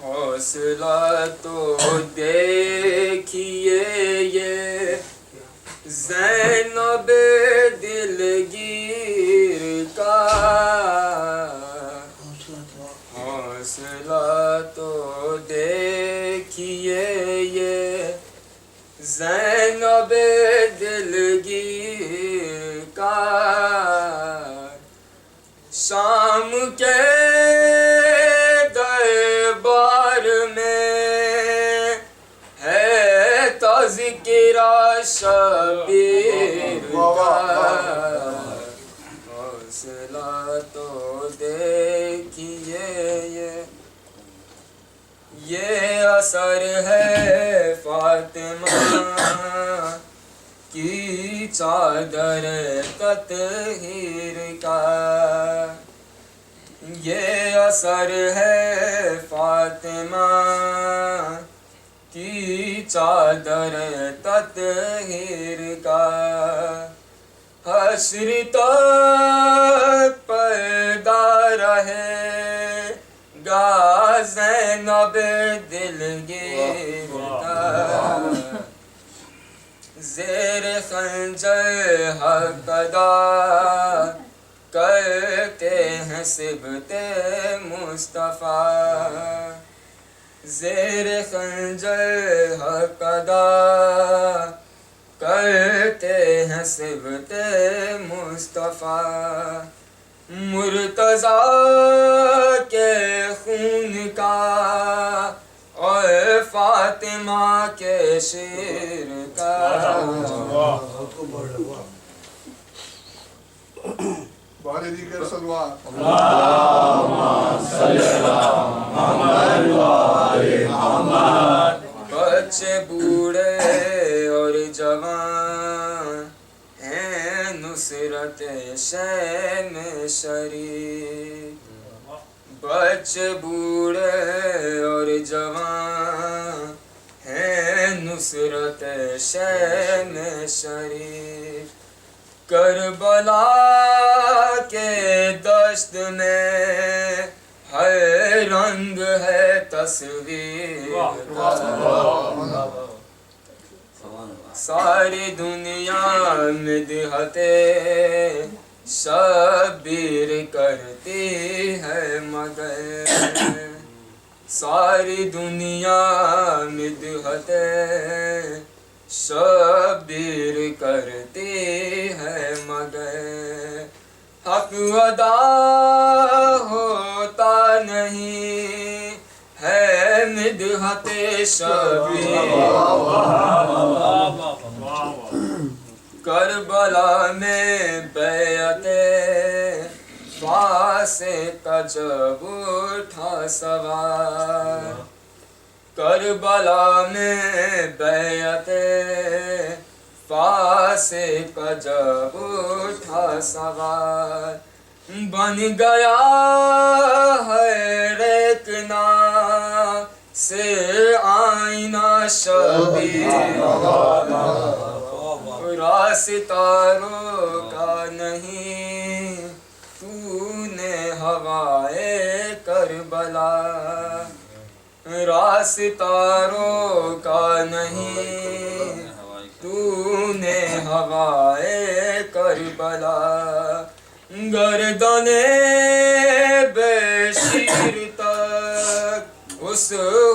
حوصلہ تو دیکھیے یہ زینب دلگیر کا، حوصلہ تو دیکھیے یہ زینب دلگیر کا، شام کے دربار میں ہے تذکرہ شبیر کا، حوصلہ تو دیکھیے یہ اثر ہے فاطمہ کی چادر تطہیر کا، یہ اثر ہے فاطمہ کی چادر تطہیر کا، حشر تک پردہ رہے گا زینب دلگیر کا، زیر خنجر حق ادا کرتے ہیں صبت مصطفیٰ، زیر خنجر حق ادا کرتے ہیں صبت مصطفیٰ، مرتضیٰ کے خون کا اور فاطمہ کے شیر کا، بارے دیگر صلوات اللہم صلی علی محمد وآل محمد۔ بچے بوڑھے اور جوان ہیں نصرت شین شریک، بچے بوڑھے اور جوان ہیں نصرت شین شریک، کربلا کے دشت میں ہر رنگ ہے تصویر کا، ساری دنیا مدحت شبیر کرتی ہے مگر، ساری دنیا مدحت شبیر کرتی ہے مگر، حق ادا ہوتا نہیں ہے مدحت شبیر، کربلا میں بیعت فاسق کا جب اٹھا سوار، کربلا میں بیعت فاسق کا جب اٹھا سوار، بن گیا ہر ایک نا سے آئینہ شبیر، راستاروں کا نہیں تو نے ہوائے کربلا، راستاروں کا نہیں تو نے ہوائے کربلا، گردن بشیر تک اس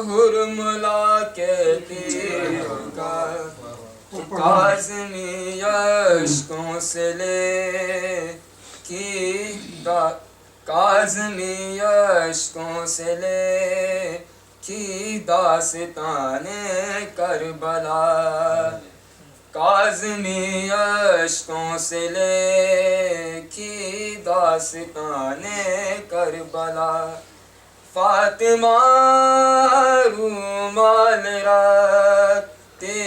حرملا کے تیر کا، کاظمی اشکوں سے لے کی کاظمی اشکوں سے لے کی داستان کربلا، کاظمی اشکوں سے لے کی داستان کربلا، فاطمہ رومال رکھتے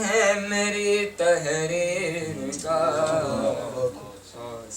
ہیں میری تحریر کا،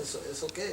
It's okay.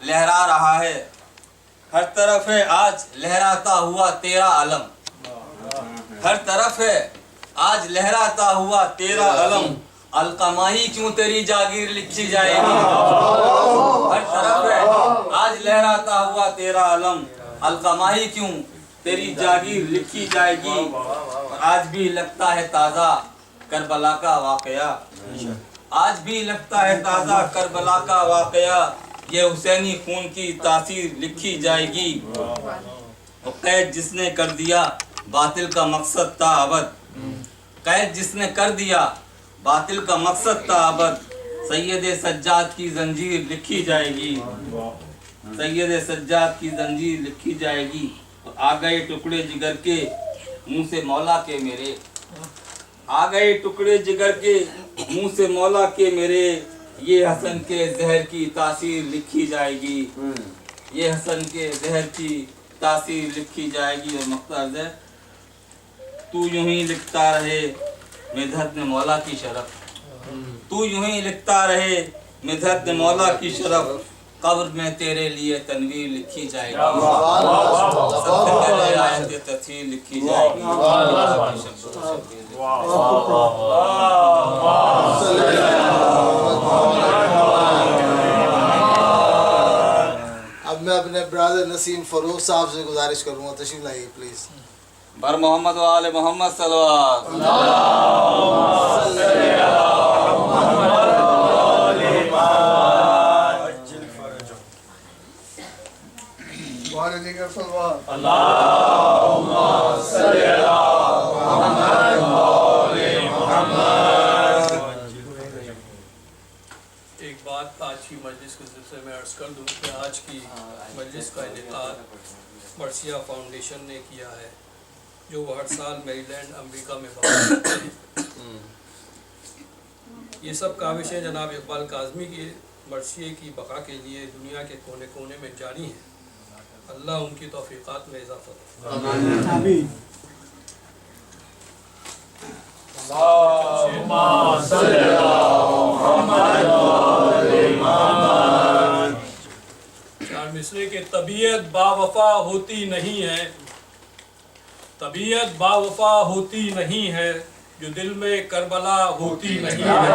لہرا رہا ہے، ہر طرف ہے آج لہراتا ہوا تیرا علم، ہر طرف ہے آج لہراتا ہوا تیرا علم، القمائی کیوں تیری جاگیر لکھی جائے گی، ہر طرف ہے آج لہراتا ہوا تیرا علم، القمائی کیوں تیری جاگیر لکھی جائے گی، اور آج بھی لگتا ہے تازہ کربلا کا واقعہ، آج بھی لگتا ہے تازہ کربلا کا واقعہ، یہ حسینی خون کی تاثیر لکھی جائے گی، اور قید جس نے کر دیا باطل کا مقصد تا ابد، قید جس نے کر دیا باطل کا مقصد تا ابد، سید سجاد کی زنجیر لکھی جائے گی، سید سجاد کی زنجیر لکھی جائے گی، اور آ گئے ٹکڑے جگر کے منہ سے مولا کے میرے، آ گئے ٹکڑے جگر کے منہ سے مولا کے میرے، یہ حسن کے زہر کی تاثیر لکھی جائے گی، یہ حسن کے زہر کی تاثیر لکھی جائے گی، اور مقصد ہے تو یوں ہی لکھتا رہے مدحت مولا کی شرف، تو یوں ہی لکھتا رہے مدحت مولا کی شرف، قبر میں تیرے لیے تنویر لکھی جائے گی، سب سے پہلے آیت تطہیر لکھی جائے گی، اب میں اپنے برادر نسیم فروغ صاحب سے گزارش کروں گا، تشریف لائیے پلیز۔ بر محمد و آل محمد صلوات۔ بار دیگر صلوات۔ ایک بات آج کی مجلس کے سلسلے میں عرض کر دوں کہ آج کی مجلس کا انعقاد مرثیہ فاؤنڈیشن نے کیا ہے، جو وہ ہر سال میری لینڈ امریکہ میں کرتے ہیں۔ یہ سب کاوشیں جناب اقبال کاظمی کی مرثیے کی بقا کے لیے دنیا کے کونے کونے میں جاری ہیں، اللہ ان کی توفیقات میں اضافہ کرے۔ چار مصرے کے طبیعت با وفا ہوتی نہیں ہے، طبیعت با وفا ہوتی نہیں ہے، جو دل میں کربلا ہوتی نہیں ہے،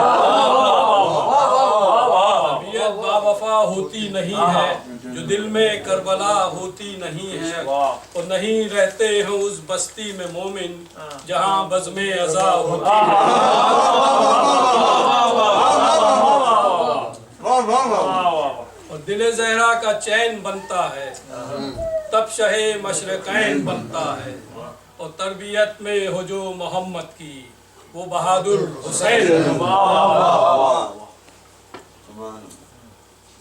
طبیعت با وفا ہوتی نہیں ہے، جو دل میں کربلا ہوتی نہیں ہے، اور نہیں رہتے ہیں اس بستی میں مومن جہاں بزم ازا ہوتی اور دل زہرا کا چین بنتا ہے، تب شہ مشرقین بنتا ہے، اور تربیت میں ہو جو محمد کی وہ بہادر حسین۔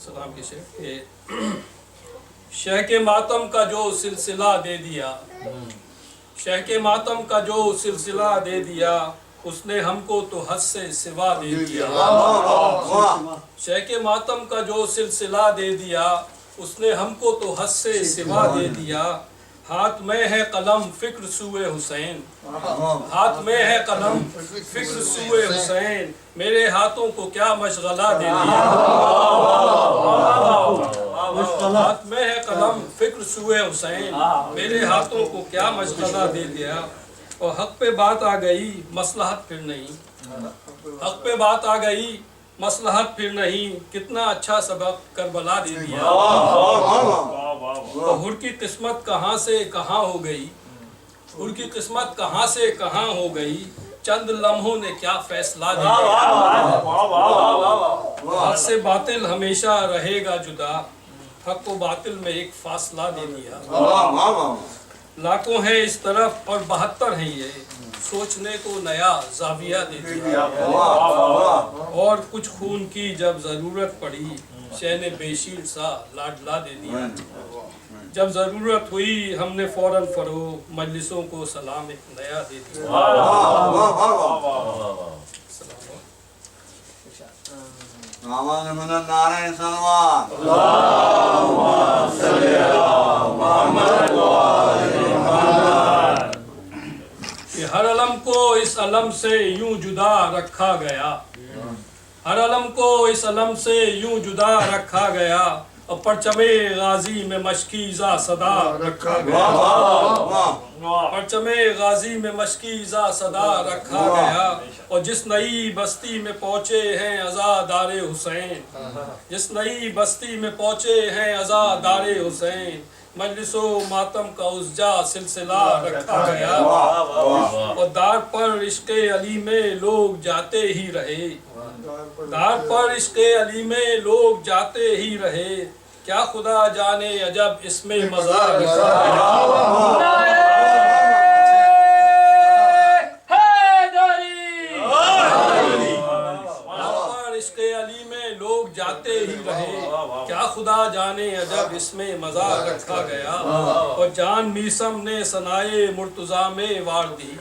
سلام کی شیخ، شہ کے ماتم کا جو سلسلہ دے دیا، شہ کے ماتم کا جو سلسلہ دے دیا، اس نے ہم کو تو حد سے سوا دے دیا، شہ کے ماتم کا جو سلسلہ دے دیا، اس نے ہم کو تو حد سے سوا دے دیا، ہاتھ میں ہے قلم فکر سوئے حسین، ہاتھ میں ہے قلم فکر سوئے حسین، میرے ہاتھوں کو کیا مشغلہ دے دیا، ہاتھ میں ہے قلم فکر سوئے حسین، میرے ہاتھوں کو کیا مشغلہ دے دیا، اور حق پہ بات آ گئی مصلحت پھر نہیں، حق پہ بات آ گئی مصلحت پھر نہیں، کتنا اچھا سبق کربلا دے دیا، حر کی قسمت کہاں سے کہاں ہو گئی، حر کی قسمت کہاں سے کہاں ہو گئی، چند لمحوں نے کیا فیصلہ دے دیا، حق سے باطل ہمیشہ رہے گا جدا، حق و باطل میں ایک فاصلہ دے دیا، لاکھوں ہیں اس طرف اور 72 ہیں یہ، سوچنے کو نیا زاویہ دے دیا، اور کچھ خون کی جب ضرورت پڑی، شہ نے بے شیر سا لاڈلا دے دیا، جب ضرورت ہوئی ہم نے فوراً فروغ مجلسوں کو سلام ایک نیا دے دیا۔ آواز من النعرہ صلوات۔ کہ ہر علم کو اس علم سے یوں جدا رکھا گیا، ہر علم کو اس علم سے یوں جدا رکھا گیا اور پرچم غازی میں مشکیزہ صدا رکھا گیا پرچم غازی میں مشکیزہ صدا رکھا گیا اور جس نئی بستی میں پہنچے ہیں عزادار حسین جس نئی بستی میں پہنچے ہیں عزادار حسین مجلس و ماتم کا اسجا سلسلہ رکھا گیا اور دار پر عشق علی میں لوگ جاتے ہی رہے دار پر عشق علی میں لوگ جاتے ہی رہے کیا خدا جانے عجب اس میں مزہ رکھا گیا عشق علی میں لوگ جاتے ہی رہے کیا خدا جانے عجب اس میں مزہ رکھا گیا اور جان میسم نے ثنائے مرتضیٰ میں وار دی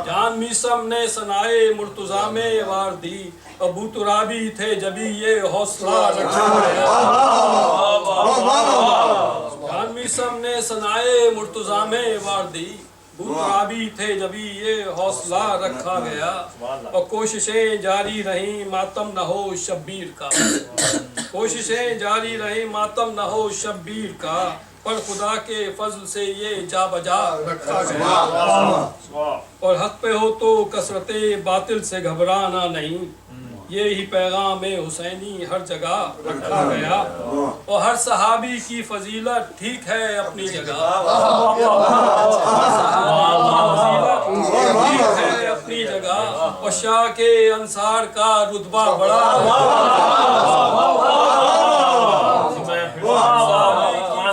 جان میسم نے ثنائے مرتضیٰ میں وار دی ابو ترابی تھے جبھی یہ حوصلہ رکھا گیا جان میسم نے ثنائے مرتضیٰ میں وار دی بوترابی تھے جبھی یہ حوصلہ رکھا گیا اور کوششیں جاری رہیں ماتم نہ ہو شبیر کا کوششیں جاری رہیں ماتم نہ ہو شبیر کا پر خدا کے فضل سے یہ جا بجا رکھا گیا اور حق پہ ہو تو کثرت باطل سے گھبرانا نہیں یہی پیغام حسینی ہر جگہ رکھا گیا اور ہر صحابی کی فضیلت ٹھیک ہے اپنی جگہ ٹھیک ہے اپنی جگہ اور شاہ کے انصار کا رتبہ بڑا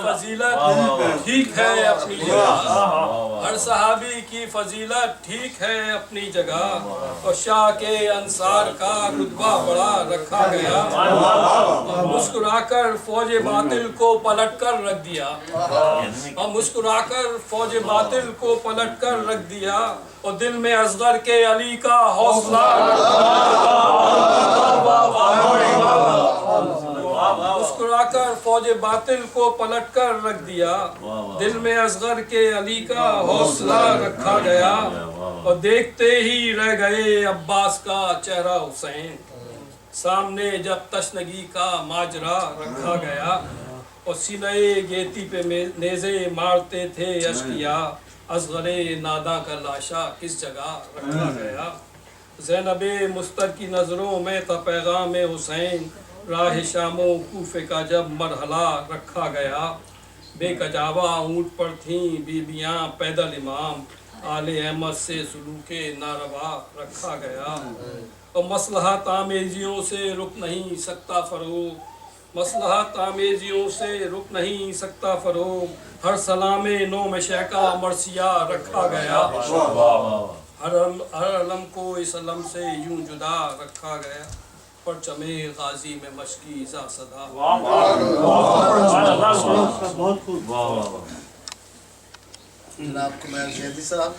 فضیلت ٹھیک ہے اپنی جگہ ہر صحابی کی فضیلت ٹھیک ہے اپنی جگہ اور شاہ کے انصار کا رتبہ بڑا رکھا گیا مسکرا کر فوج باطل کو پلٹ کر رکھ دیا اور مسکرا کر فوج باطل کو پلٹ کر رکھ دیا اور دل میں اصغر کے علی کا حوصلہ مسکرا کر فوج باطل کو پلٹ کر رکھ دیا دل میں اصغر کے علی کا حوصلہ رکھا گیا اور دیکھتے ہی رہ گئے عباس کا چہرہ حسین سامنے جب تشنگی کا ماجرا رکھا گیا اور سینہ گیتی پہ نیزے مارتے تھے اشقیا اصغر نادا کا لاشا کس جگہ رکھا گیا زینب مستر کی نظروں میں تھا پیغام حسین راہ شام و کوفے کا جب مرحلہ رکھا گیا بے کجاوا اونٹ پر تھیں بیبیاں پیدل امام آل احمد سے سلوک ناروا رکھا گیا اور مصلحت آمیزیوں سے رک نہیں سکتا فروغ مصلحت آمیزیوں سے رک نہیں سکتا فروغ ہر سلام نو میں شیکا مرثیہ رکھا گیا ہر علم کو اس علم سے یوں جدا رکھا گیا پرچم غازی میں مشکی زا صدا جناب کمیر زیدی صاحب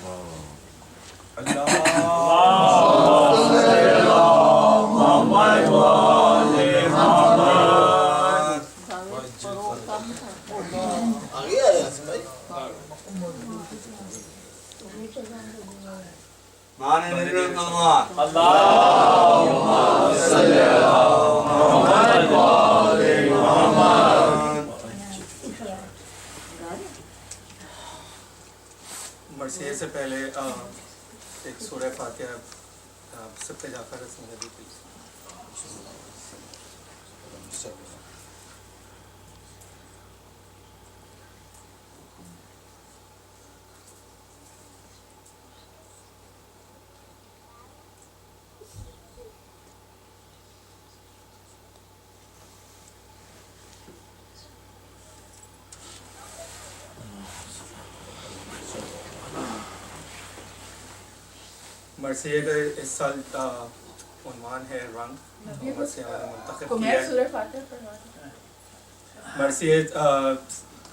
آگے آئے حسن بھائی مانے نبی سلمان اللہم صلی اللہ مرثیے سے پہلے ایک سورہ فاتحہ سب پہ جعفر رسول نبی کی مرثیے کا اس سال عنوان ہے رنگ مرثیے والے منتخب کیا ہے مرثیے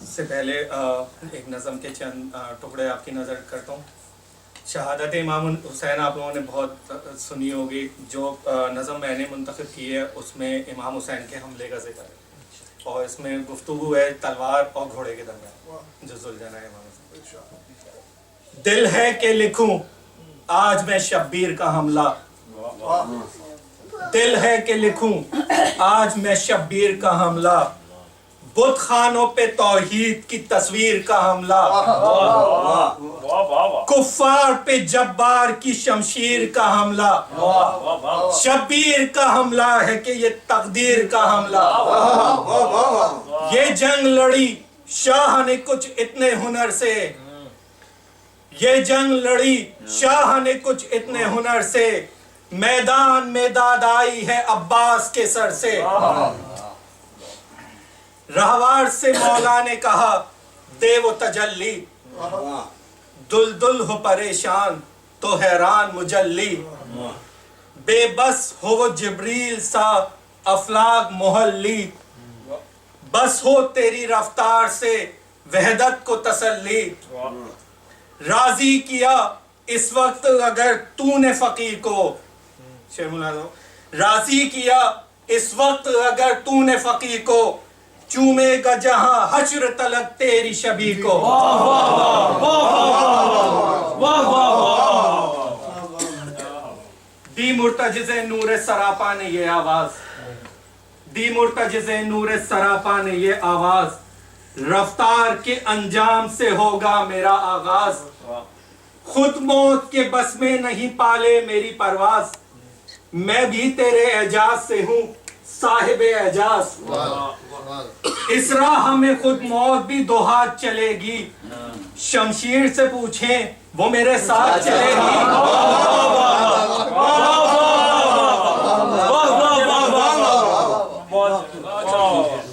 سے پہلے ایک نظم کے چند ٹکڑے آپ کی نظر کرتا ہوں شہادت امام حسین آپ لوگوں نے بہت سنی ہوگی جو نظم میں نے منتخب کی ہے اس میں امام حسین کے حملے کا ذکر ہے اور اس میں گفتگو ہے تلوار اور گھوڑے کے درمیان جو ذوالجناح ہے امام حسین دل ہے کہ لکھوں آج میں شبیر کا حملہ دل ہے کہ لکھوں آج میں شبیر کا حملہ، بت خانوں پہ توحید کی تصویر کا حملہ، کفار پہ جبار کی شمشیر کا حملہ، شبیر کا حملہ ہے کہ یہ تقدیر کا حملہ، یہ جنگ لڑی شاہ نے کچھ اتنے ہنر سے، یہ جنگ لڑی شاہ نے کچھ اتنے ہنر سے، میدان میں داد آئی ہے عباس کے سر سے، رہوار سے مولا نے کہا دے وہ تجلی، دل ہو پریشان تو حیران مجلی، بے بس ہو وہ جبریل سا افلاک محلی، بس ہو تیری رفتار سے وحدت کو تسلی، راضی کیا اس وقت اگر تو نے فقیر کو، شیر ملازم، راضی کیا اس وقت اگر تو نے فقیر کو، چومے گا جہاں حشر تلک تیری شبیہ کو۔ دی مرتجز نور سراپا نے یہ آواز، دی مرتجز نور سراپا نے یہ آواز، رفتار کے انجام سے ہوگا میرا آغاز، خود موت کے بس میں نہیں پالے میری پرواز، میں بھی تیرے اعجاز سے ہوں صاحب اعجاز، اس راہ میں خود موت بھی دو ہاتھ چلے گی، شمشیر سے پوچھیں وہ میرے ساتھ چلے گی،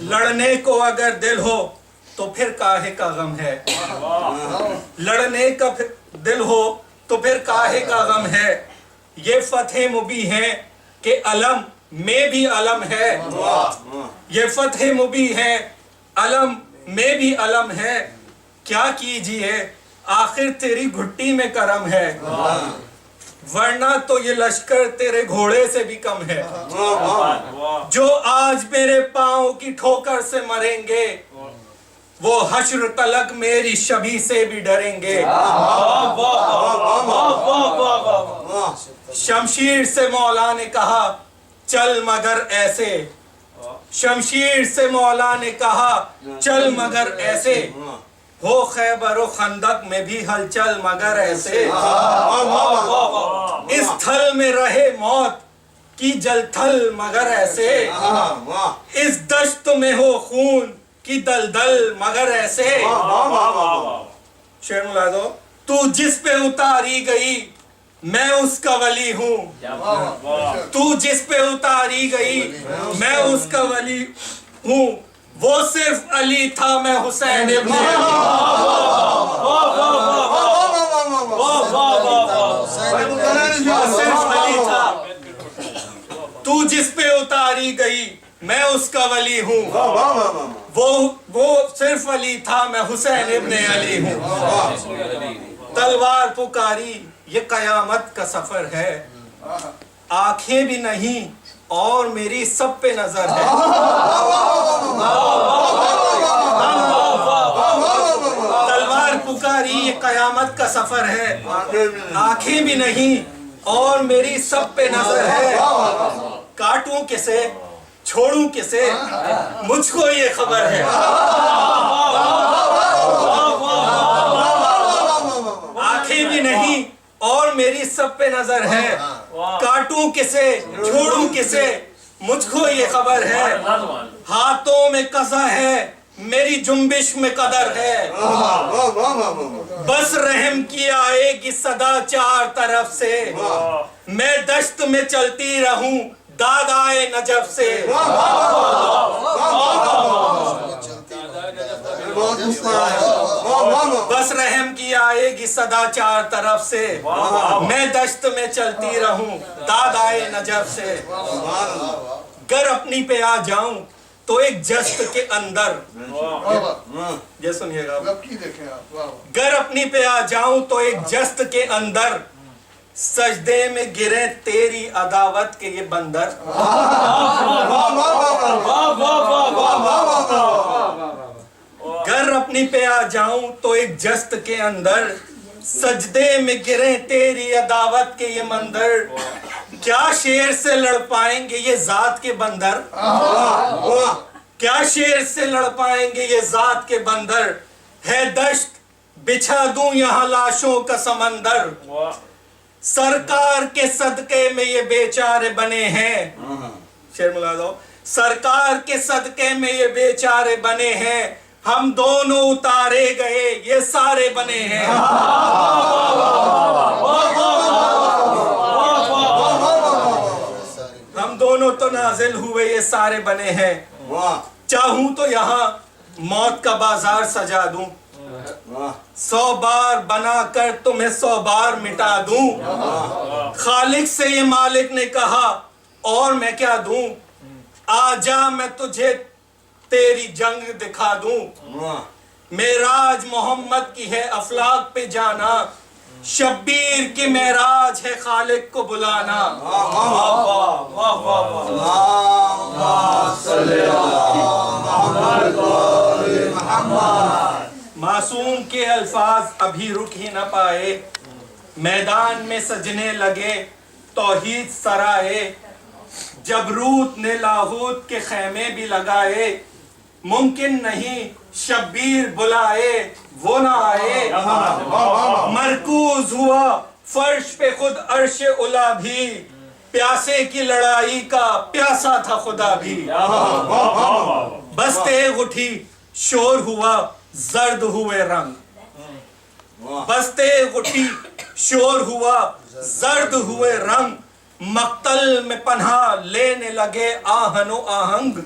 لڑنے کو اگر دل ہو تو پھر کاہے کا غم ہے، لڑنے کا دل ہو تو پھر کاہے کا غم ہے، یہ فتح مبی ہے کہ علم میں بھی علم ہے، یہ فتح مبی ہے علم میں بھی علم ہے، کیا کیجیے آخر تیری گھٹی میں کرم ہے، ورنہ تو یہ لشکر تیرے گھوڑے سے بھی کم ہے، جو آج میرے پاؤں کی ٹھوکر سے مریں گے وہ حشر تلک میری شبیہ سے بھی ڈریں گے، شمشیر سے مولا نے کہا چل مگر ایسے، شمشیر سے مولا نے کہا چل مگر ایسے، ہو خیبر و خندق میں بھی ہلچل مگر ایسے، اس تھل میں رہے موت کی جل تھل مگر ایسے، اس دشت میں ہو خون کی دلدل مگر ایسے، شعر ملازم، تو جس پہ اتاری گئی میں اس کا ولی ہوں، تو جس پہ اتاری گئی میں اس کا ولی ہوں، وہ صرف علی تھا میں حسین ابن صرف علی تھا، تو جس پہ اتاری گئی میں اس کا ولی ہوں، وہ صرف علی تھا میں حسین ابن علی ہوں، تلوار پکاری یہ قیامت کا سفر ہے، آنکھیں بھی نہیں اور میری سب پہ نظر ہے، تلوار پکاری یہ قیامت کا سفر ہے، آنکھیں بھی نہیں اور میری سب پہ نظر ہے، کاٹوں کسے چھوڑوں کسے مجھ کو یہ خبر ہے، آنکھیں بھی نہیں اور میری سب پہ نظر ہے، کاٹوں کسے چھوڑوں کسے مجھ کو یہ خبر ہے، ہاتھوں میں قضا ہے میری جنبش میں قدر ہے، بس رحم کی آئے گی صدا چار طرف سے، میں دشت میں چلتی رہوں داد آئے نجف سے، بس رحم کی آئے گی صدا چار طرف سے، میں دشت میں چلتی رہوں داد آئے نجف سے، گر اپنی پہ آ جاؤں تو ایک جست کے اندر، یہ سنیے گا، گر اپنی پہ آ جاؤں تو ایک جست کے اندر، سجدے میں گرے تیری عداوت کے یہ بندر، گر اپنی پہ آ جاؤں تو ایک جست کے اندر، سجدے میں گرے تیری عداوت کے یہ مندر، کیا شیر سے لڑ پائیں گے یہ ذات کے بندر، کیا شیر سے لڑ پائیں گے یہ ذات کے بندر، ہے دشت بچھا دوں یہاں لاشوں کا سمندر، سرکار کے صدقے میں یہ بیچارے بنے ہیں، شیر ملازو، سرکار کے صدقے میں یہ بیچارے بنے ہیں، ہم دونوں اتارے گئے یہ سارے بنے ہیں، ہم دونوں تو نازل ہوئے یہ سارے بنے ہیں، چاہوں تو یہاں موت کا بازار سجا دوں، 100 بار بنا کر تمہیں 100 بار مٹا دوں، خالق سے یہ مالک نے کہا اور میں کیا دوں، آ جا میں تجھے تیری جنگ دکھا دوں، معراج محمد کی ہے افلاق پہ جانا، شبیر کی معراج ہے خالق کو بلانا، معصوم کے الفاظ ابھی رک ہی نہ پائے، میدان میں سجنے لگے توحید سرائے، جبروت نے لاہوت کے خیمے بھی لگائے، ممکن نہیں شبیر بلائے وہ نہ آئے، مرکوز ہوا فرش پہ خود عرش اولا بھی، پیاسے کی لڑائی کا پیاسا تھا خدا بھی، بس تیغ اٹھی شور ہوا زرد ہوئے رنگ، بس تیغ اٹھی شور ہوا زرد ہوئے رنگ، مقتل میں پناہ لینے لگے آہن و آہنگ،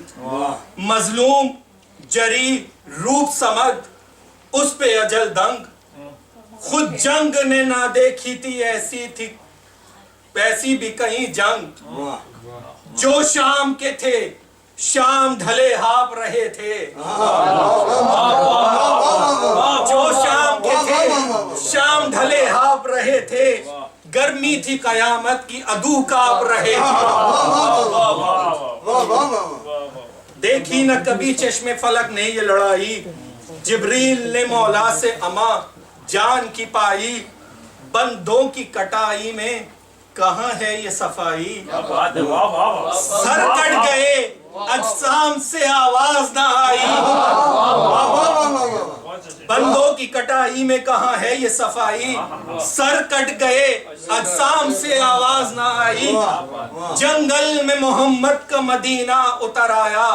مظلوم جری روپ سمد اس پہ اجل دنگ، خود جنگ نے نہ دیکھی تھی ایسی تھی ایسی بھی کہیں جنگ، جو شام کے تھے شام ڈھلے ہاپ رہے تھے، جو شام کے تھے شام ڈھلے ہاپ رہے تھے، گرمی تھی قیامت کی عدو کاپ رہے تھے، دیکھی نہ کبھی چشم فلک نے یہ لڑائی، جبریل نے مولا سے اما جان کی پائی، بندوں کی کٹائی میں کہاں ہے یہ صفائی، سر کٹ گئے اجسام سے آواز نہ آئی، بندوں کی کٹائی میں کہاں ہے یہ صفائی، سر کٹ گئے اجسام سے آواز نہ آئی، جنگل میں محمد کا مدینہ اتر آیا،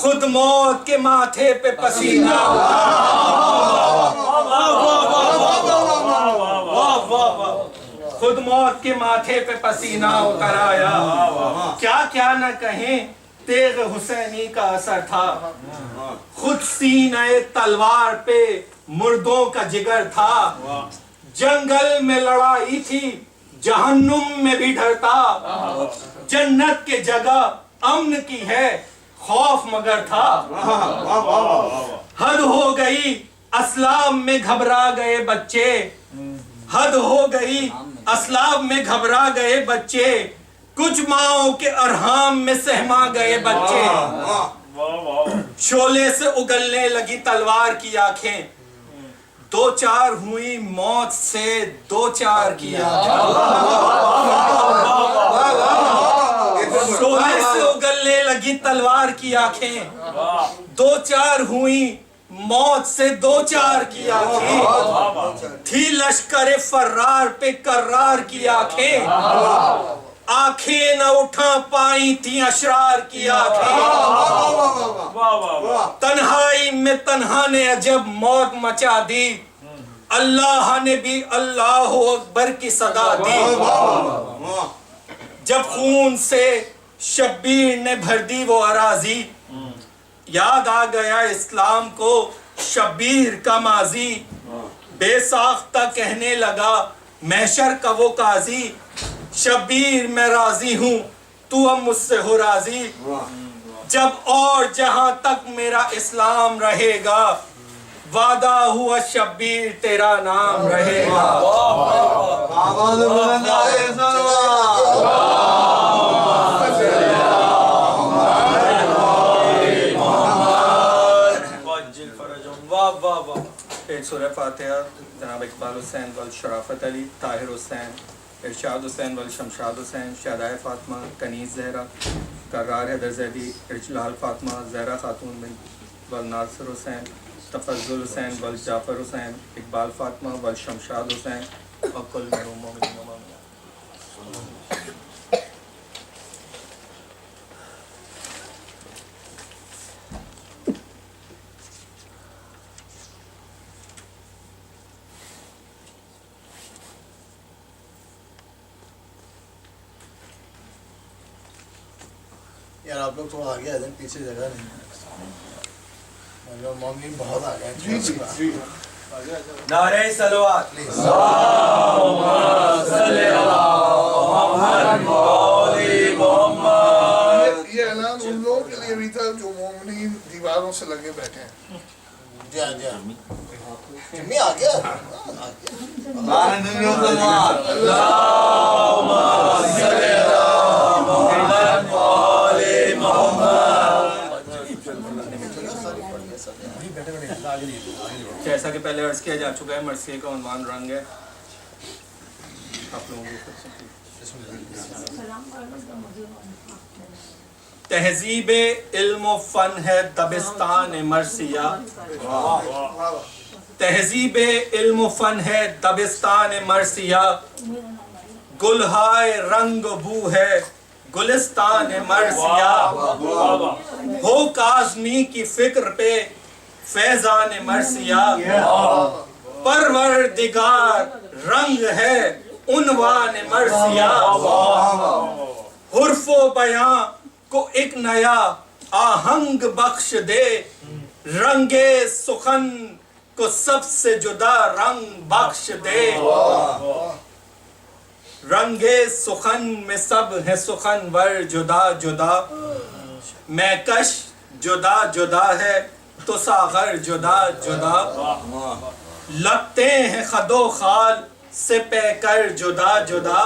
خود موت کے ماتھے پہ پسینہ خود موت کے ماتھے پہ پسینہ اتر آیا، کیا کیا نہ کہیں تیغ حسینی کا اثر تھا، خود سینہ تلوار پہ مردوں کا جگر تھا، جنگل میں لڑائی تھی جہنم میں بھی ڈرتا، جنت کے جگہ امن کی ہے خوف مگر تھا، حد ہو گئی اسلام میں گھبرا گئے بچے، حد ہو گئی اسلام میں گھبرا گئے بچے، کچھ ماؤں کے ارحام میں سہما گئے بچے، شعلے سے اگلنے لگی تلوار کی آنکھیں، دو چار ہوئی موت سے دو چار کی آنکھیں، شعلے سے اگلنے لگی تلوار کی آنکھیں، دو چار ہوئی موت سے دو چار کی آنکھیں، تھی لشکر فرار پہ کرار کی آنکھیں، آنکھیں نہ اٹھا پائی تھی اشرار کی آنکھیں، تنہائی میں تنہا نے عجب موت مچا دی، اللہ نے بھی اللہ اکبر کی صدا دی، جب خون سے شبیر نے بھر دی وہ اراضی، یاد آ گیا اسلام کو شبیر کا ماضی، بے ساختہ کہنے لگا محشر کا وہ قاضی، شبیر میں راضی ہوں تو اب مجھ سے ہو راضی، جب اور جہاں تک میرا اسلام رہے گا، وعدہ ہوا شبیر تیرا نام رہے گا، ایک سورہ فاتحہ جناب اقبال حسین شرافت علی طاہر حسین ارشاد حسین والشمشاد حسین، شہدائے فاطمہ کنیز زہرا، کرار حیدر زیدی، ارجلال فاطمہ، زہرا خاتون بنت والناصر حسین، تفضل حسین والجعفر حسین، اقبال فاطمہ والشمشاد حسین، اور کل مرحوم مومنین و مومنات۔ یار آپ لوگ تھوڑا آگے آ جائیں، پیچھے جگہ نہیں ہے، مومنین بہت آ گئے جی جی جی نعرہ صلوات یہ اعلان ان لوگوں کے لیے بھی تھا جو مومنین دیواروں سے لگے بیٹھے ہیں۔ جی ہاں جی ہاں جمی آ گیا جیسا کہ پہلے عرض کیا جا چکا ہے، مرثیے کا عنوان رنگ ہے۔ آپ لوگوں کو تہذیب علم و فن ہے دبستان مرثیہ، تہذیب علم و فن ہے دبستان مرثیہ، گلہائے رنگ و بو ہے گلستان مرثیہ، ہو کاظمی کی فکر پہ فیضان مرثیہ، پروردگار رنگ ہے عنوان مرثیہ، حرف و بیاں کو ایک نیا آہنگ بخش دے، رنگ سخن کو سب سے جدا رنگ بخش دے، رنگ سخن میں سب ہے سخنور جدا جدا، میں کش جدا جدا ہے تو ساغر جدا جدا، لگتے ہیں خد و خال سے پے کر جدا جدا،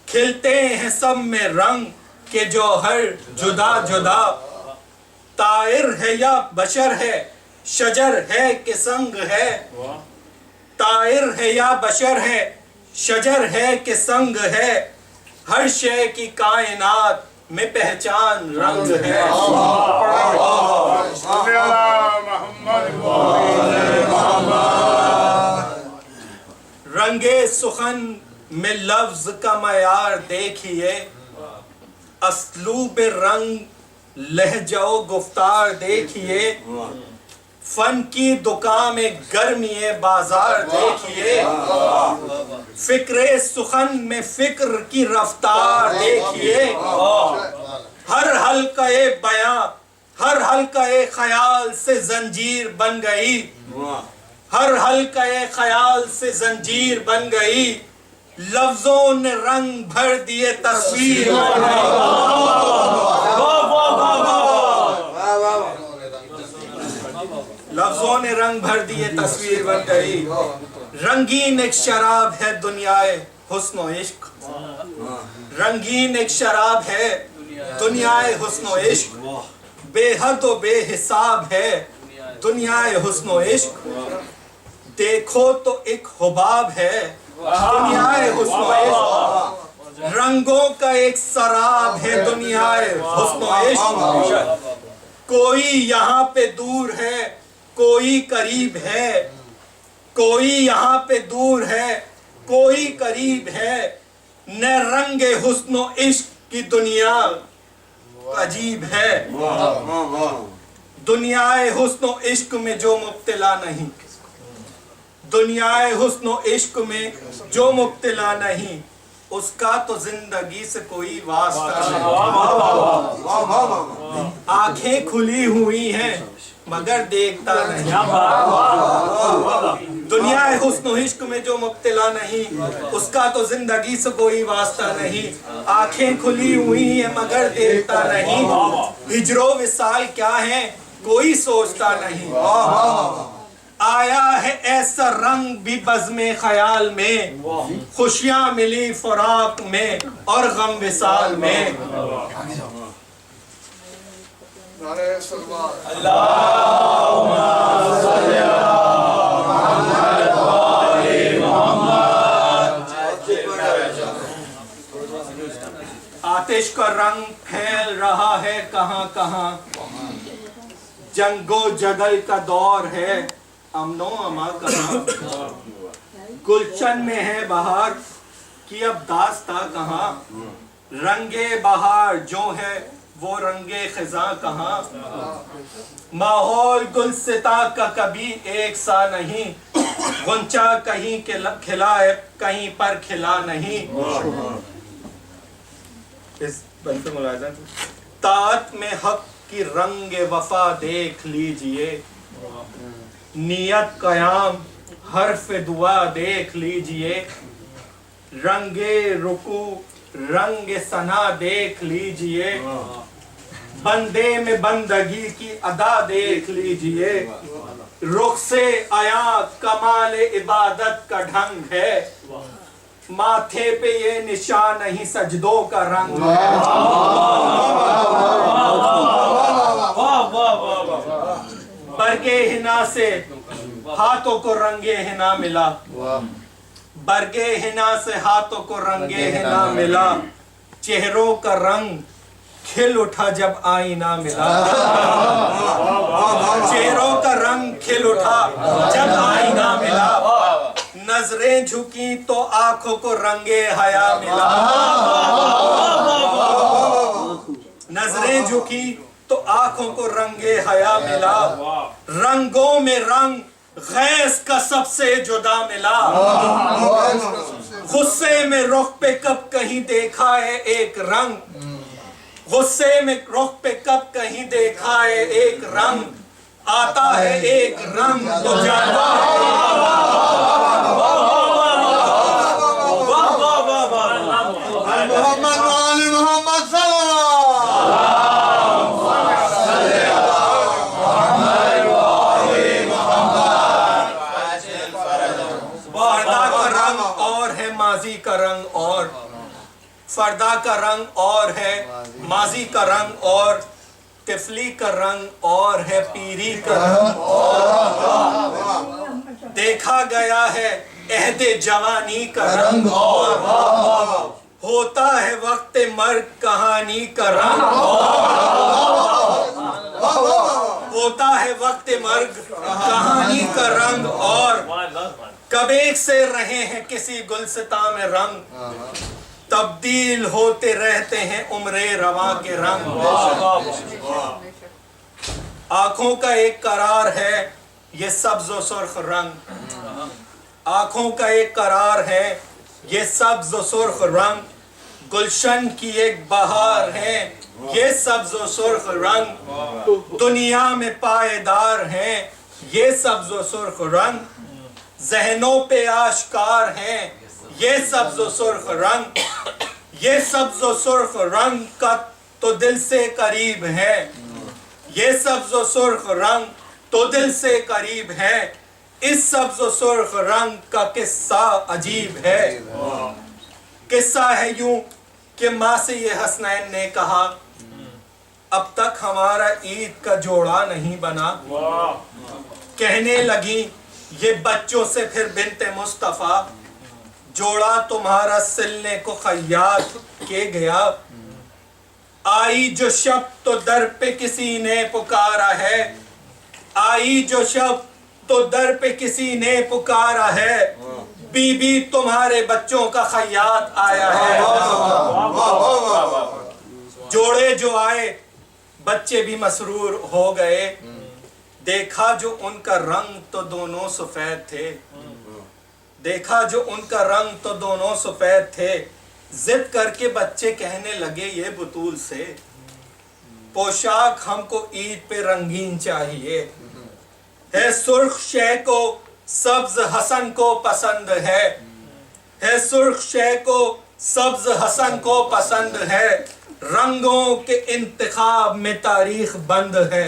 کھلتے ہیں سب میں رنگ کے جوہر جدا جدا، طائر ہے یا بشر ہے شجر ہے کہ سنگ ہے، طائر ہے یا بشر ہے شجر ہے کہ سنگ ہے، ہر شے کی کائنات میں پہچان رنگ ہے، رنگ سخن میں لفظ کا معیار دیکھیے، اسلوب رنگ لہجہ و گفتار دیکھیے، فن کی دکان میں گرمی بازار دیکھیے، فکر سخن میں فکر کی رفتار دیکھیے، ہر حلقہ بیاں ہر حلقہ خیال سے زنجیر بن گئی، ہر حلقہ خیال سے زنجیر بن گئی، لفظوں نے رنگ بھر دیے تصویر بن گئی، لفظوں نے رنگ بھر دیے تصویر بن گئی، رنگین ایک شراب ہے دنیائے حسن و عشق، رنگین ایک شراب ہے دنیائے حسن و عشق، بے حد و بے حساب ہے دنیائے حسن و عشق، دیکھو تو ایک حباب ہے دنیائے حسن و عشق، رنگوں کا ایک سراب ہے دنیائے حسن و عشق، کوئی یہاں پہ دور ہے کوئی قریب ہے، کوئی یہاں پہ دور ہے کوئی قریب ہے، نہ رنگ حسن و عشق کی دنیا عجیب ہے، دنیائے حسن و عشق میں جو مبتلا نہیں، دنیائے حسن و عشق میں جو مبتلا نہیں، اس کا تو زندگی سے کوئی واسطہ نہیں، آنکھیں کھلی ہوئی ہیں مگر دیکھتا نہیں، دنیائے حسن و عشق میں جو مبتلا نہیں، اس کا تو زندگی سے کوئی واسطہ نہیں، آنکھیں کھلی ہوئی ہیں مگر دیکھتا نہیں، ہجر و وصال کیا ہے کوئی سوچتا نہیں، آیا ہے ایسا رنگ بھی بزم خیال میں، خوشیاں ملی فراق میں اور غم وصال میں، نعرہ صلوات اللہم صلی علی محمد عشق کا رنگ پھیل رہا ہے کہاں کہاں جنگ و جدل کا دور ہے امن و امان کہاں گلشن میں ہے بہار کی اب داستہ کہاں رنگ بہار جو ہے وہ رنگ خزاں کہاں ماحول گلستاں کا کبھی ایک سا نہیں غنچہ کہیں کھلا ہے کہیں پر کھلا نہیں اس بند سے ملاحظہ طاعت میں حق کی رنگ وفا دیکھ لیجئے نیت قیام حرف دعا دیکھ لیجئے رنگ رکوع رنگ ثنا دیکھ لیجئے بندے میں بندگی کی ادا دیکھ لیجئے رخ سے آیا کمال عبادت کا ڈھنگ ہے ماتھے پہ یہ نشان نہیں سجدوں کا رنگ ہے برگے ہنا سے ہاتھوں کو رنگے ہنا ملا برگے ہنا سے ہاتھوں کو رنگے ہنا ملا چہروں کا رنگ کھل اٹھا جب آئینہ ملا چہروں کا رنگ کھل اٹھا جب آئینہ ملا نظریں جھکی تو آنکھوں کو رنگے حیا ملا نظریں جھکی تو آنکھوں کو رنگے حیا ملا رنگوں میں رنگ غیث کا سب سے جدا ملا غصے میں رخ پہ کب کہیں دیکھا ہے ایک رنگ غصے میں رخ پہ کب کہیں دیکھا ہے ایک رنگ آتا ہے ایک رنگ تو جاتا ہے محمد وآل محمد صلی فردا کا رنگ اور ہے ماضی کا رنگ اور فردا کا رنگ اور ہے ماضی کا رنگ اور طفلی کا رنگ اور ہے پیری کا رنگ اور دیکھا گیا ہے عہد جوانی کا رنگ اور ہوتا ہے وقت مرگ کہانی کا رنگ اور ہوتا ہے وقت مرگ کہانی کا رنگ اور کب ایک سے رہے ہیں کسی گلستاں میں رنگ تبدیل ہوتے رہتے ہیں عمر رواں کے رنگ آنکھوں کا ایک قرار ہے یہ سبز و سرخ رنگ آنکھوں کا ایک قرار ہے یہ سبز و سرخ رنگ گلشن کی ایک بہار ہے یہ سبز و سرخ رنگ دنیا میں پائیدار ہیں یہ سبز و سرخ رنگ ذہنوں پہ آشکار ہیں یہ سبز و سرخ رنگ یہ سبز و سرخ رنگ کا تو دل سے قریب ہے یہ سبز و سرخ رنگ تو دل سے قریب ہے اس سبز و سرخ رنگ کا قصہ عجیب ہے قصہ ہے یوں کہ ماں سے یہ حسنین نے کہا اب تک ہمارا عید کا جوڑا نہیں بنا کہنے لگی یہ بچوں سے پھر بنت مصطفیٰ جوڑا تمہارا سلنے کو خیاط کے گیا آئی جو شب تو در پہ کسی نے پکارا ہے آئی جو شب تو در پہ کسی نے پکارا ہے بی بی تمہارے بچوں کا خیاط آیا ہے جوڑے جو آئے بچے بھی مسرور ہو گئے دیکھا جو ان کا رنگ تو دونوں سفید تھے دیکھا جو ان کا رنگ تو دونوں سفید تھے ضد کر کے بچے کہنے لگے یہ بطول سے پوشاک ہم کو عید پہ رنگین چاہیے ہے سرخ شے کو سبز حسن کو پسند ہے سرخ شے کو سبز حسن کو پسند ہے رنگوں کے انتخاب میں تاریخ بند ہے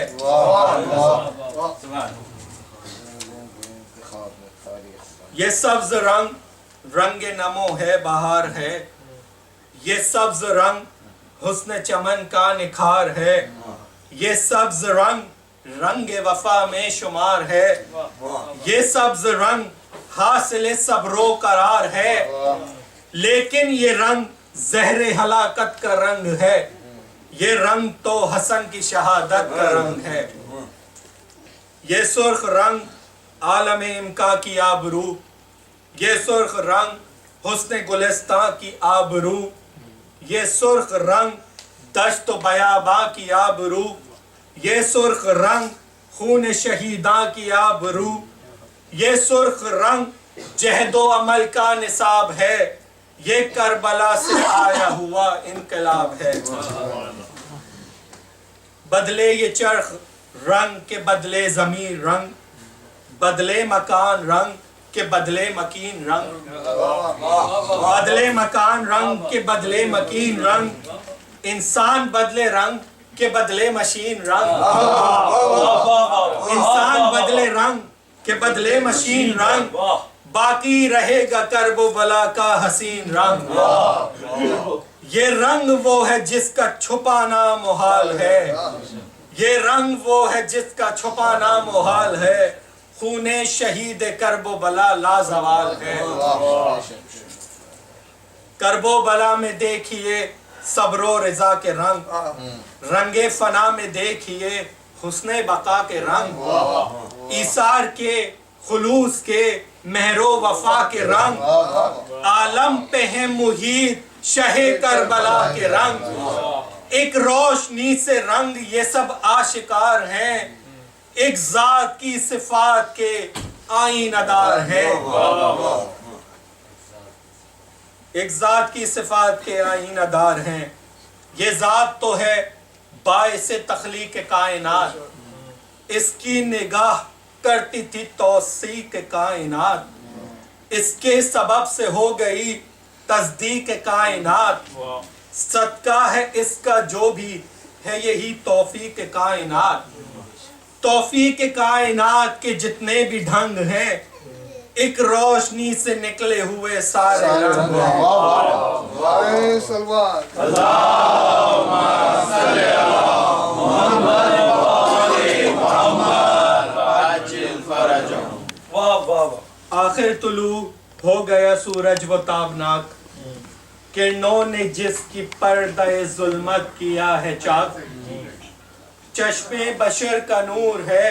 یہ سبز رنگ رنگ نمو ہے بہار ہے یہ سبز رنگ حسن چمن کا نکھار ہے یہ سبز رنگ رنگ وفا میں شمار ہے یہ سبز رنگ حاصل صبر و قرار ہے لیکن یہ رنگ زہر ہلاکت کا رنگ ہے، یہ رنگ تو حسن کی شہادت کا رنگ ہے۔ یہ سرخ رنگ عالم امکا کی آبرو، یہ سرخ رنگ حسن گلستاں کی آبرو، یہ سرخ رنگ دشت و بیاباں کی آبرو، یہ سرخ رنگ خون شہیداں کی آبرو، یہ سرخ رنگ جہد و عمل کا نصاب ہے، یہ کربلا سے آیا ہوا انقلاب ہے۔ بدلے یہ چرخ رنگ کے بدلے ضمیر رنگ، بدلے مکان رنگ کے بدلے مکین رنگ، بدلے مکان رنگ کے بدلے مکین رنگ، انسان بدلے رنگ کے بدلے مشین رنگ، انسان بدلے رنگ کے بدلے مشین رنگ، باقی رہے گا کرب و بلا کا حسین رنگ۔ یہ رنگ وہ ہے جس کا چھپانا محال ہے، یہ رنگ وہ ہے جس کا چھپانا محال ہے، خون شہید کرب و بلا لازوال ہے۔ کرب و بلا میں دیکھیے صبر و رضا کے رنگ، رنگ فنا میں دیکھیے حسن بقا کے رنگ، ایثار کے خلوص کے مہر و وفا کے رنگ، عالم پہ ہے محیط شہ کربلا کے رنگ، ایک روشنی سے رنگ یہ سب آشکار ہیں، ایک ذات کی صفات کے آئینہ دار ہیں، ایک ذات کی صفات کے آئینہ دار ہیں۔ یہ ذات تو ہے باعث تخلیق کائنات، اس کی نگاہ کرتی تھی توثیق کائنات، اس کے سبب سے ہو گئی تصدیق کائنات، صدقہ ہے اس کا جو بھی ہے یہی توفیق کائنات۔ توفیق کائنات کے جتنے بھی ڈھنگ ہیں، ایک روشنی سے نکلے ہوئے سارے رنگ ہیں۔ نعرہ سلوات۔ آخر طلوع ہو گیا سورج وہ تابناک، کرنوں نے جس کی پردہ ظلمت کیا ہے چاک، چشم بشر کا نور ہے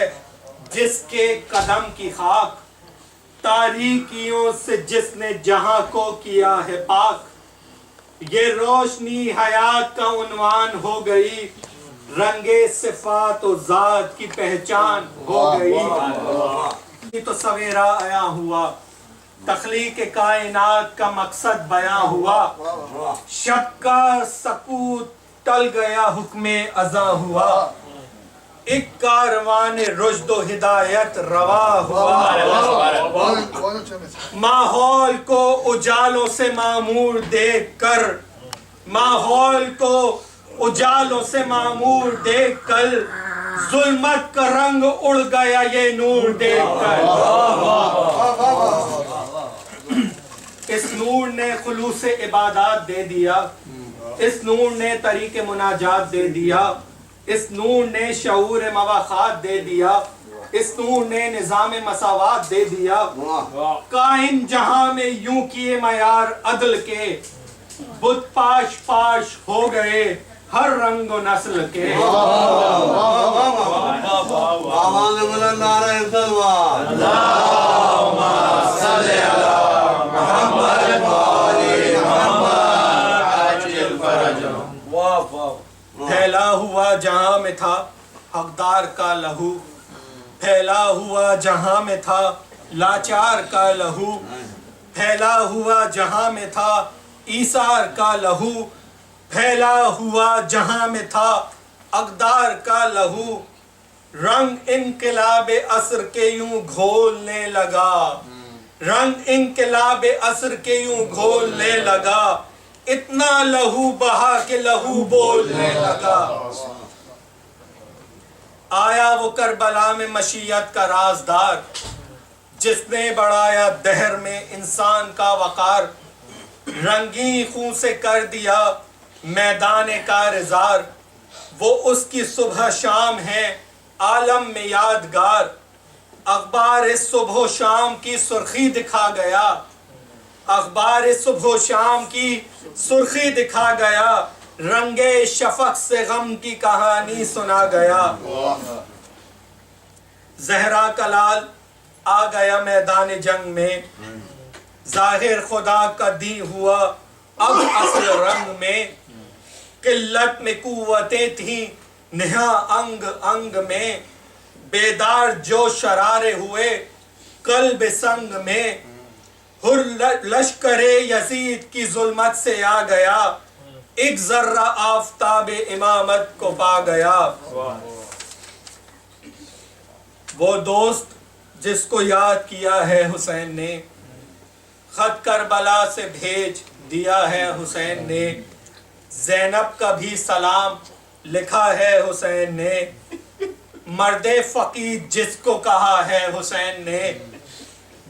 جس کے قدم کی خاک، تاریکیوں سے جس نے جہاں کو کیا ہے پاک، یہ روشنی حیات کا عنوان ہو گئی، رنگ صفات و ذات کی پہچان ہو گئی۔ تو سویرا آیا ہوا، تخلیق کائنات کا مقصد بیان ہوا، شب کا سکوت ٹل گیا حکم ازاں ہوا، ایک کاروان رشد و ہدایت روا ہوا، ماحول کو اجالوں سے معمور دیکھ کر، ماحول کو اجالوں سے معمور دیکھ کر، ظلمت کا رنگ اڑ گیا یہ نور دیکھ کر، اس نور نے خلوص عبادات دے دیا، اس نور نے طریق مناجات دے دیا، اس نور نے شعور مواخات دے دیا، اس نور نے نظام مساوات دے دیا، کائن جہاں میں یوں کیے معیار عدل کے، بت پاش پاش ہو گئے ہر رنگ و نسل کے۔ آواز بلند نعرہ سلوات۔ پھیلا ہوا جہاں میں تھا حقدار کا لہو، پھیلا ہوا جہاں میں تھا لاچار کا لہو، پھیلا ہوا جہاں میں تھا ایثار کا لہو، پھیلا ہوا جہاں میں تھا اقدار کا لہو، رنگ انقلاب عصر کے یوں گھولنے لگا، رنگ انقلاب عصر کے یوں گھولنے لگا، اتنا لہو بہا کہ لہو بولنے لگا۔ آیا وہ کربلا میں مشیت کا رازدار، جس نے بڑھایا دہر میں انسان کا وقار، رنگین خون سے کر دیا میدان کارزار، وہ اس کی صبح شام ہے عالم میں یادگار، اخبار صبح و شام کی سرخی دکھا گیا، اخبار صبح و شام کی سرخی دکھا گیا، رنگ شفق سے غم کی کہانی سنا گیا۔ زہرا کا لال آ گیا میدان جنگ میں، ظاہر خدا کا دی ہوا اب اصل رنگ میں، قلت میں قوتیں تھیں نہاں انگ انگ میں، بیدار جو شرارے ہوئے قلب سنگ میں، ہر لشکر یزید کی ظلمت سے آ گیا، ایک ذرہ آفتاب امامت کو پا گیا۔ وہ دوست جس کو یاد کیا ہے حسین نے، خط کربلا سے بھیج دیا ہے حسین نے، زینب کا بھی سلام لکھا ہے حسین نے، مرد فقید جس کو کہا ہے حسین نے،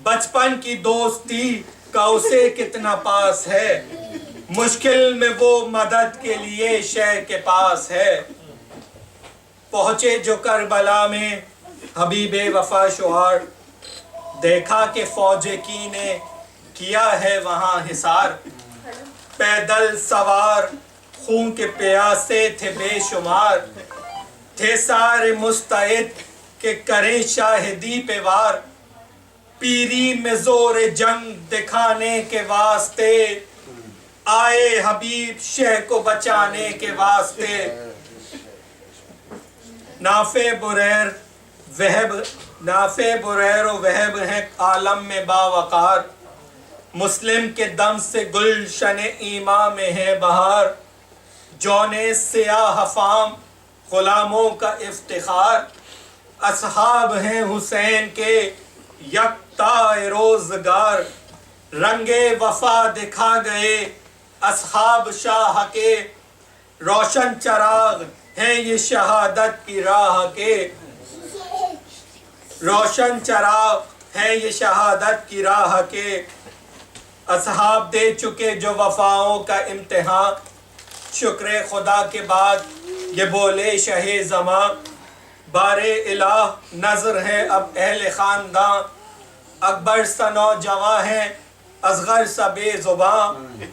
بچپن کی دوستی کا اسے کتنا پاس ہے، مشکل میں وہ مدد کے لیے شہ کے پاس ہے۔ پہنچے جو کربلا میں حبیب وفا شعار، دیکھا کہ فوج کی نے کیا ہے وہاں حصار، پیدل سوار خون کے پیاسے تھے بے شمار، تھے سارے مستعد کہ کریں شاہدی پہ وار، پیری میں زور جنگ دکھانے کے واسطے، آئے حبیب شہ کو بچانے کے واسطے۔ نافع بریر و وہب ہیں عالم میں باوقار، مسلم کے دم سے گلشن ایمان میں ہے بہار، جونے سیاہ فام غلاموں کا افتخار، اصحاب ہیں حسین کے یکتا روزگار، رنگ وفا دکھا گئے اصحاب شاہ کے، روشن چراغ ہیں یہ شہادت کی راہ کے، روشن چراغ ہیں یہ شہادت کی راہ کے، اصحاب دے چکے جو وفاؤں کا امتحان، شکر خدا کے بعد یہ بولے شہ زمان، بار الہ نظر ہے اب اہل خاندان، اکبر سا نوجواں ہے اصغر سا بے زبان،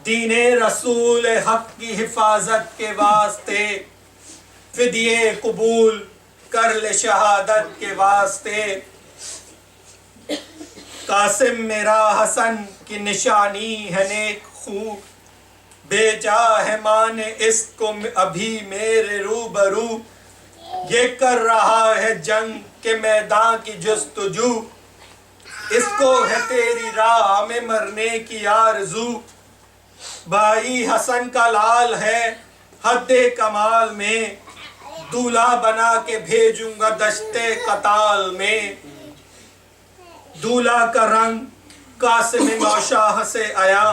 دین رسول حق کی حفاظت کے واسطے، فدیے قبول کر لے شہادت کے واسطے، قاسم میرا حسن کی نشانی ہے نیک خو، بھیجا ہے ماں نے اس کو ابھی میرے روبرو، یہ کر رہا ہے جنگ کے میدان کی جستجو، اس کو ہے تیری راہ میں مرنے کی آرزو، بھائی حسن کا لال ہے حد کمال میں، دولہا بنا کے بھیجوں گا دشت قتال میں، دولہا کا رنگ قاسم نوشاہ سے آیا،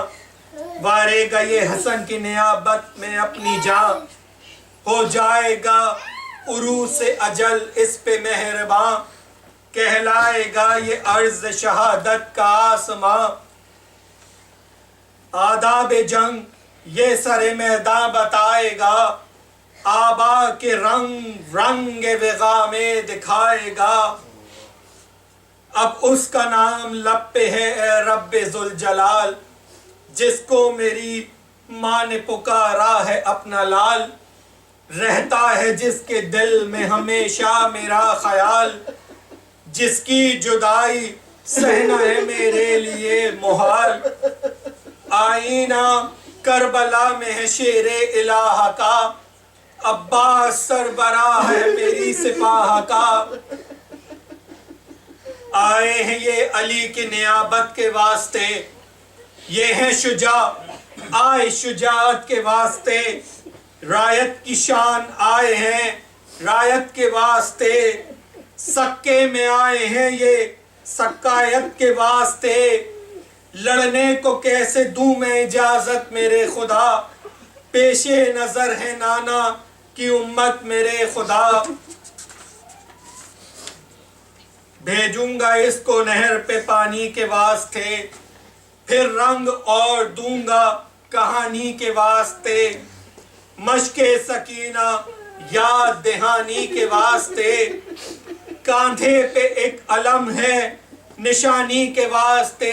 وارے گا یہ حسن کی نیابت میں اپنی جان، ہو جائے گا عروس اجل اس پہ مہرباں، کہلائے گا یہ عرض شہادت کا آسماں، آداب جنگ یہ سر میدان بتائے گا، آبا کے رنگ رنگ وغا میں دکھائے گا، اب اس کا نام لب پہ ہے اے رب ذوالجلال، جس کو میری ماں نے پکارا ہے اپنا لال، رہتا ہے جس کے دل میں ہمیشہ میرا خیال، جس کی جدائی سہنا ہے میرے لیے محال، آئینہ کربلا میں ہے شیر الہ کا، عباس سربراہ ہے میری سپاہ کا، آئے ہیں یہ علی کی نیابت کے واسطے، یہ ہیں شجاع آئے شجاعت کے واسطے، رایت کی شان آئے ہیں رایت کے واسطے، سکے میں آئے ہیں یہ سکایت کے واسطے، لڑنے کو کیسے دوں میں اجازت میرے خدا، پیش نظر ہے نانا کی امت میرے خدا، بھیجوں گا اس کو نہر پہ پانی کے واسطے، پھر رنگ اور دوں گا کہانی کے واسطے، مشق سکینہ یاد دہانی کے واسطے، کاندھے پہ ایک علم ہے نشانی کے واسطے،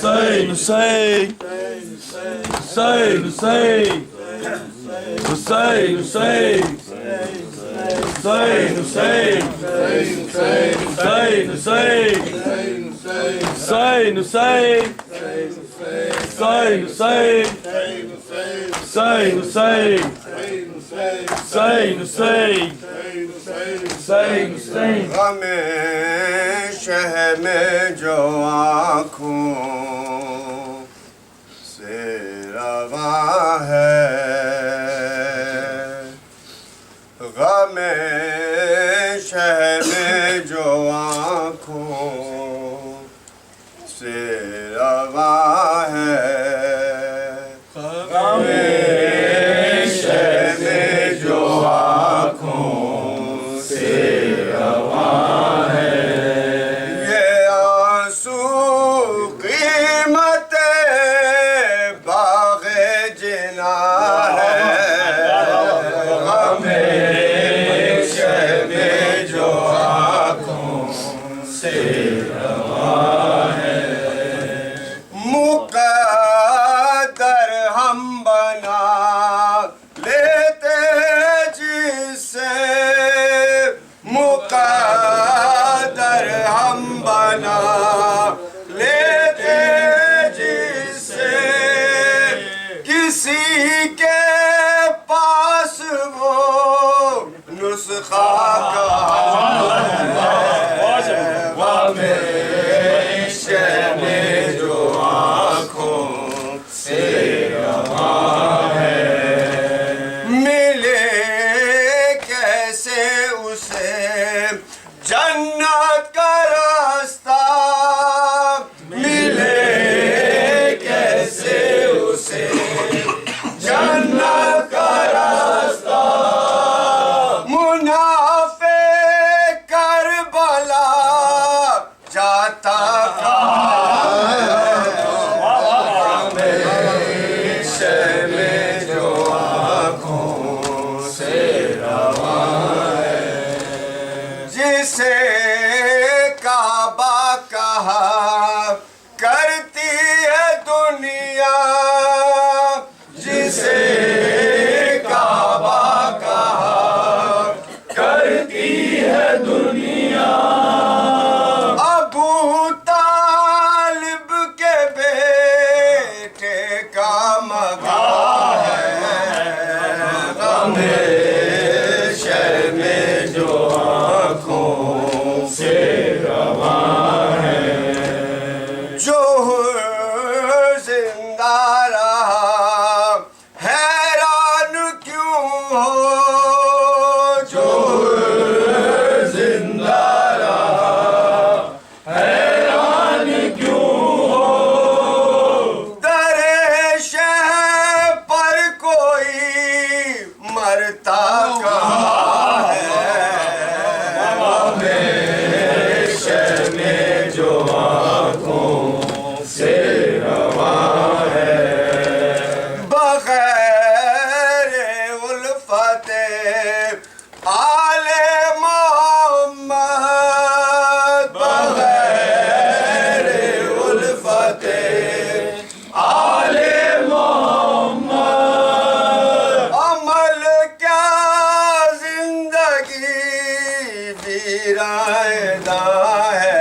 Hussein, Hussein, Hussein, Hussein, Hussein, Hussein, Hussein, Hussein, Hussein, Hussein, Hussein, Hussein, Hussein, Hussein, Hussein, Hussein, Hussein, Hussein, Hussein, Hussein. غم شہ میں جو آنکھوں سے رواں ہے، غم شہ میں جو آنکھوں سے رواں ہے، غم شہ میں جو آنکھوں سے رواں ہے، یہ آنسو قیمت باغ جنا ہے، غم شہ میں جو آنکھوں سے رواں ہے، مقدر ہم بنا لیتے جس سے، مقدر ہم بنا لیتے جس سے، کسی کے پاس وہ نسخہ جو آنکھوں سے رواں ہے، ملے کیسے اسے جنت کا راستہ، ملے کیسے اسے جنت کا راستہ، منافق کربلا جاتا جسے کعبہ کہا کرتی ہے دنیا، جسے کعبہ کہا کرتی ہے دنیا، ابو طالب کے بیٹے کا مگا ہے، غم شہ میں جو آنکھوں سے رواں ہے، جو زندہ رہا حیران کیوں ہو، جو زندہ رہا حیران کیوں ہو، در شہ پر کوئی مرتا کہاں ہے، جو آنکھوں سے رواں ہے، بغیر الفت آل محمد، بغیر الفت آل محمد، عمل کیا زندگی ویران ہے،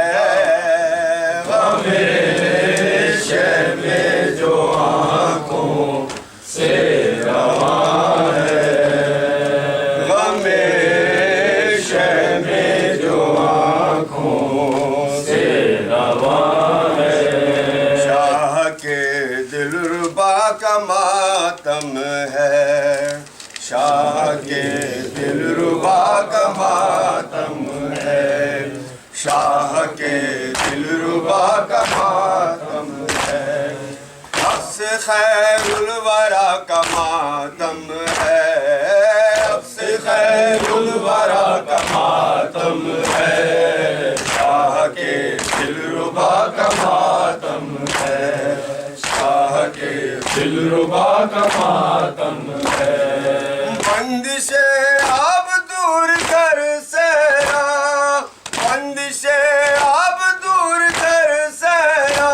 جو آنکھوں سے رواں ہے، غم شہ میں جو آنکھوں سے رواں ہے، شاہ کے دلربا کا ماتم ہے، شاہ کے دلربا کا ماتم ہے، شاہ کے دلربا کا ماتم ہے، اب سے خیر الورا کا ماتم ہے، اب سے خیر الورا کا ماتم ہے، شاہ کے دلربا کا ماتم ہے، شاہ کے دلربا کا ماتم ہے، بندش اب دور کر سیرا، بندش اب دور کر سیرا،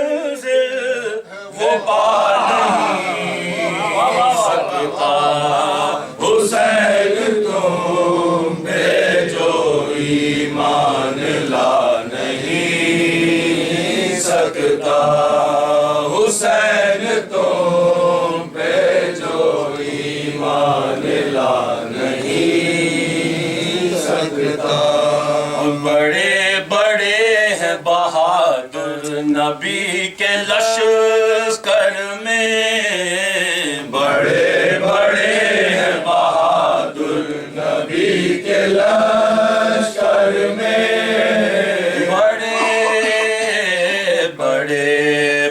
منزل وہ پا نہیں سکتا حسین تم پہ جو ایمان لا نہیں سکتا حسین تم پہ جو ایمان لا نہیں سکتا بڑے بڑے ہیں بہادر نبی کے لشکر میں بڑے بڑے ہیں بہادر نبی کے لشکر میں بڑے بڑے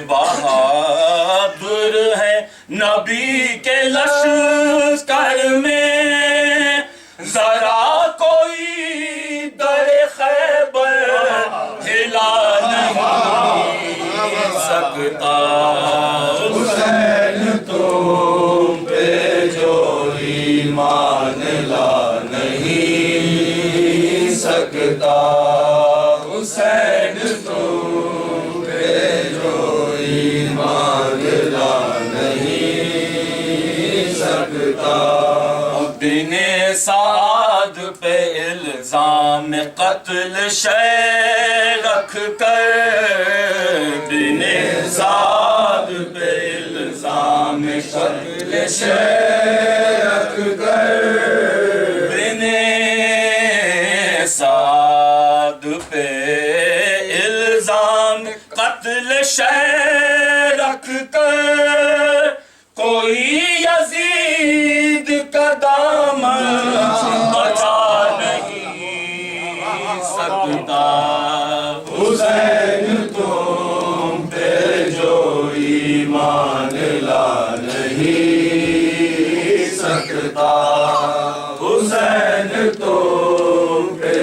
بہادر ہیں نبی کے لشکر میں ذرا کوئی در خیبر ہلا نہیں سکتا حسین تم پہ جو ایمان لا نہیں سکتا حسین تم پہ جو ایمان لا نہیں سکتا بن سعد پہ الزام قتل شے رکھ کر بن سعد پہ الزام قتل شے رکھ کر بن سعد پہ الزام قتل شے رکھ کر کوئی یزید کا دامن بچا نہیں سکتا حسین تم پہ جو ایمان لا نہیں سکتا حسین تم پہ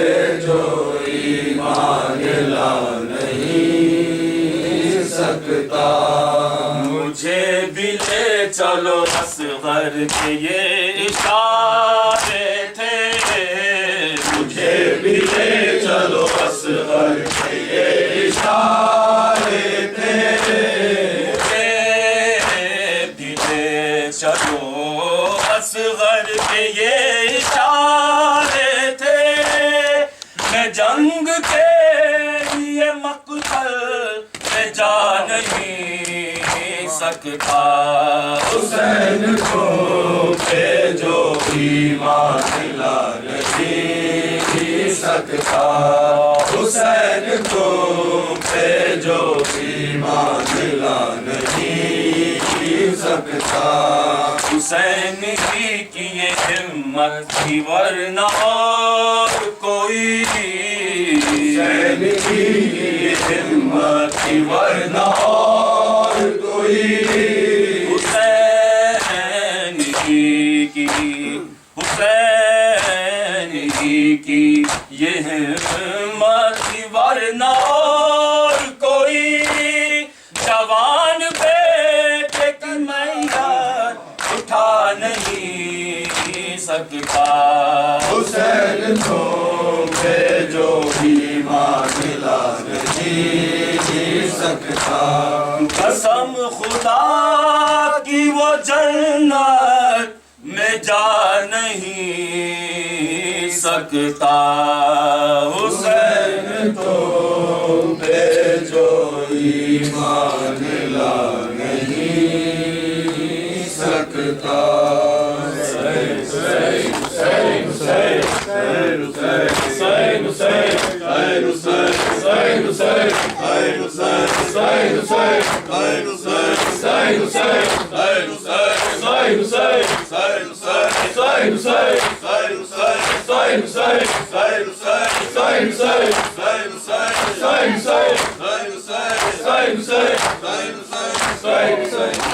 جو ایمان لا نہیں سکتا مجھے بھی لے چلو اصغر کے یہ اشارے تھے مجھے بھی لے چلو اصغر کے یہ اشارے تھے مجھے بھی لے چلو اصغر کے یہ اشارے تھے میں جنگ کے لیے مقتل میں جا نہیں سکتا حسین کو پہ جو ایمان لا نہیں سکتا حسین کو پہ جو ایمان لا نہیں سکتا حسین کی یہ ہمت تھی ورنہ اور کوئی حسین کی یہ ہمت تھی ورنہ اور کوئی حسین کی یہ ہمت تھی ورنہ اور کوئی جوان بیٹے کی میدان اٹھا نہیں سکتا حسین تم پہ جو ایمان لا نہیں سکتا قسم خدا کی وہ جنت میں جا نہیں سکتا حسین تم پہ جو ایمان لا نہیں سکتا Hussein